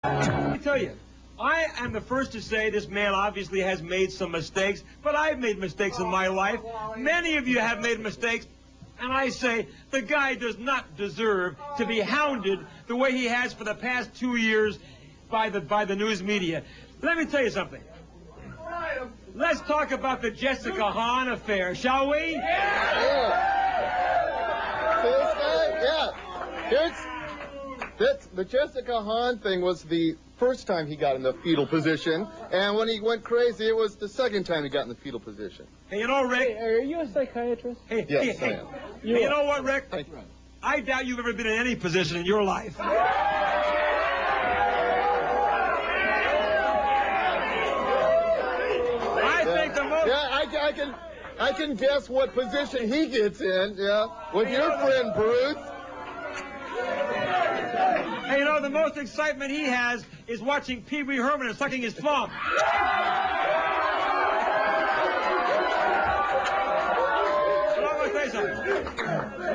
Let me tell you, I am the first to say this man obviously has made some mistakes, but I've made mistakes in my life. Many of you have made mistakes, and I say the guy does not deserve to be hounded the way he has for the past 2 years by the news media. Let me tell you something. Let's talk about the Jessica Hahn affair, shall we? Yeah. This guy, yeah. The Jessica Hahn thing was the first time he got in the fetal position, and when he went crazy, it was the second time he got in the fetal position. Hey, you know, Rick... Hey, are you a psychiatrist? Hey, yes, hey, I am. Hey, you know what, Rick? I doubt you've ever been in any position in your life. I think the most... Yeah, I can guess what position he gets in, yeah, with your friend Bruce. Hey, you know, the most excitement he has is watching Pee Wee Herman and sucking his thumb.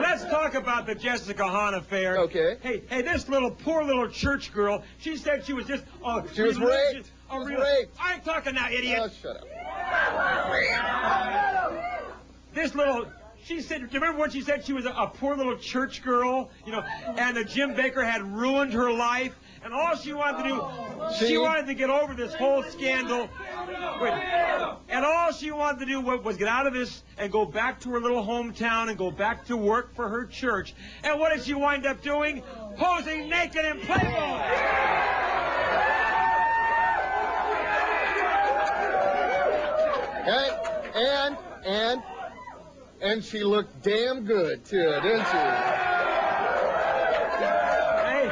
Let's talk about the Jessica Hahn affair. Okay. Hey, this poor little church girl, she said she was just... she was raped. She was raped. I ain't talking now, idiot. Oh, shut up. This little... She said, do you remember when she said she was a poor little church girl, you know, and that Jim Bakker had ruined her life, and all she wanted to do, she wanted to get over this whole scandal. Wait, and all she wanted to do was get out of this and go back to her little hometown and go back to work for her church. And what did she wind up doing? Posing naked in Playboy. And she looked damn good, too, didn't she? Hey,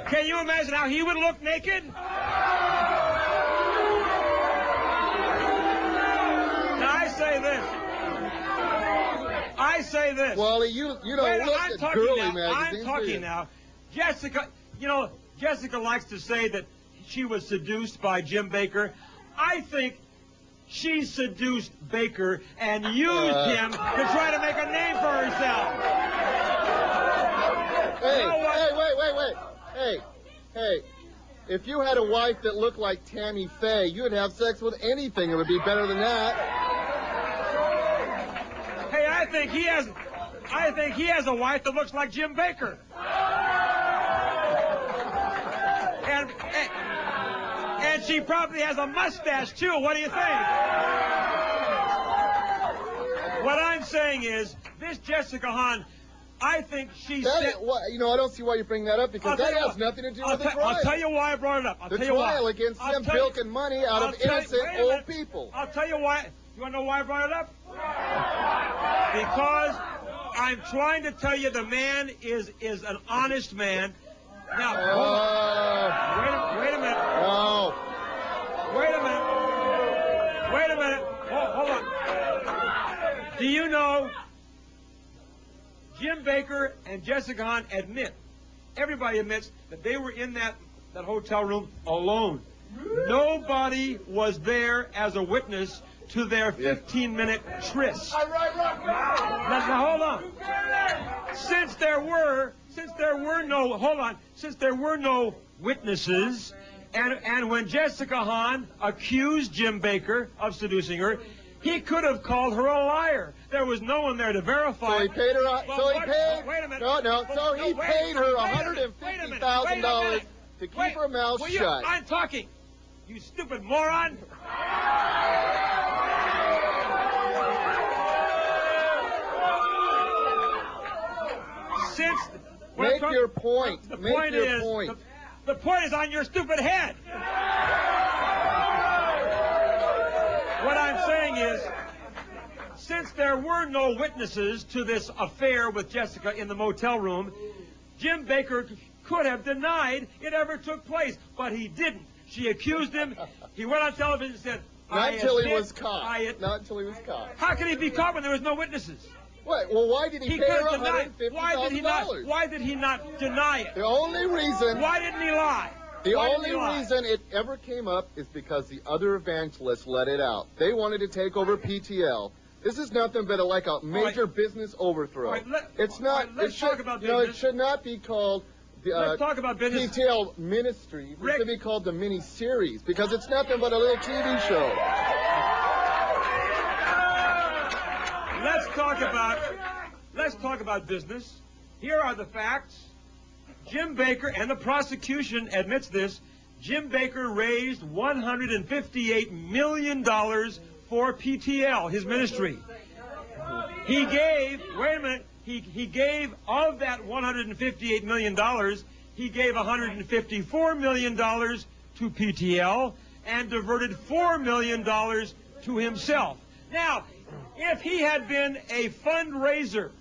can you imagine how he would look naked? Now, I say this. Wally, you don't look at girly magazines. I'm talking now. Jessica, you know, Jessica likes to say that she was seduced by Jim Bakker. I think she seduced Bakker and used him to try to make a name for herself. Hey, you know wait. Hey, if you had a wife that looked like Tammy Faye, you'd have sex with anything. It would be better than that. Hey, I think he has a wife that looks like Jim Bakker. And she probably has a mustache, too. What do you think? What I'm saying is, this Jessica Hahn, I think she said... You know, I don't see why you bring that up, because that has nothing to do with the trial. I'll tell you why I brought it up. The trial against them bilking money out of innocent old people. I'll tell you why. You want to know why I brought it up? Because I'm trying to tell you the man is an honest man. Now, hold on. Wait a minute. No. Wait a minute. Hold on. Do you know Jim Bakker and Jessica Hahn everybody admits that they were in that hotel room alone. Nobody was there as a witness to their 15-minute tryst. Now hold on. Since there were no witnesses, and when Jessica Hahn accused Jim Bakker of seducing her, he could have called her a liar. There was no one there to verify. So he paid her. Wait a minute. So he paid her $150,000 to keep her mouth shut. I'm talking. You stupid moron. Make your point. The point is on your stupid head. What I'm saying is, since there were no witnesses to this affair with Jessica in the motel room, Jim Bakker could have denied it ever took place, but he didn't. She accused him. He went on television and said, Not until he was caught. How can he be caught when there was no witnesses? What? Well, why did he pay her $150,000? Why did he not deny it? The only reason... Why didn't he lie? The only reason it ever came up is because the other evangelists let it out. They wanted to take over PTL. This is nothing but a major business overthrow. Let's talk about business. It should not be called let's talk about business. PTL Ministries. It should be called the mini-series because it's nothing but a little TV show. Let's talk about business. Here are the facts. Jim Bakker, and the prosecution admits this, Jim Bakker raised $158 million for PTL, his ministry. He gave, wait a minute, he gave of that $158 million, he gave $154 million to PTL and diverted $4 million to himself. Now, if he had been a fundraiser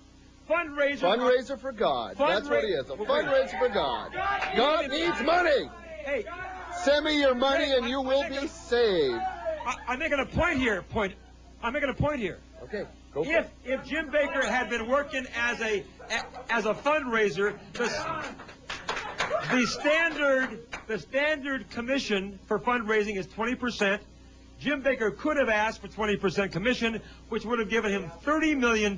for God. That's what he is, a fundraiser for God. God needs money. Hey, send me your money and you will be saved. I'm making a point here. I'm making a point here. Okay, go for it. If Jim Bakker had been working as a fundraiser, the standard commission for fundraising is 20%. Jim Bakker could have asked for 20% commission, which would have given him $30 million.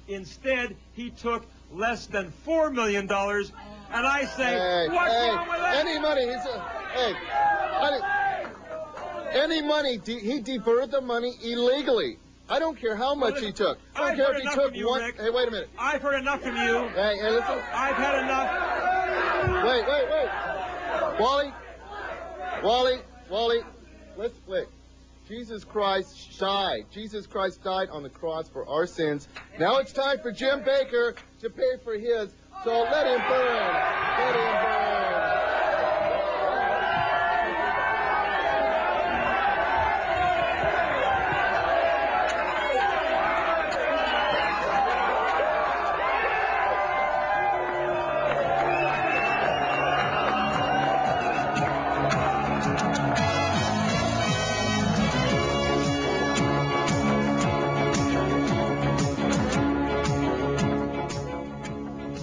Instead, he took less than $4 million. And I say, what's wrong with that? Any money, he diverted the money illegally. I don't care how much he took. I don't care if he took one. Rick. Hey, wait a minute. I've heard enough from you. Hey, listen. I've had enough. Wally. Let's wait. Jesus Christ died. Jesus Christ died on the cross for our sins. Now it's time for Jim Bakker to pay for his. So let him burn. Let him burn.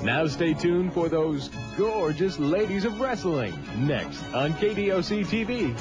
Now stay tuned for those gorgeous ladies of wrestling next on KDOC TV.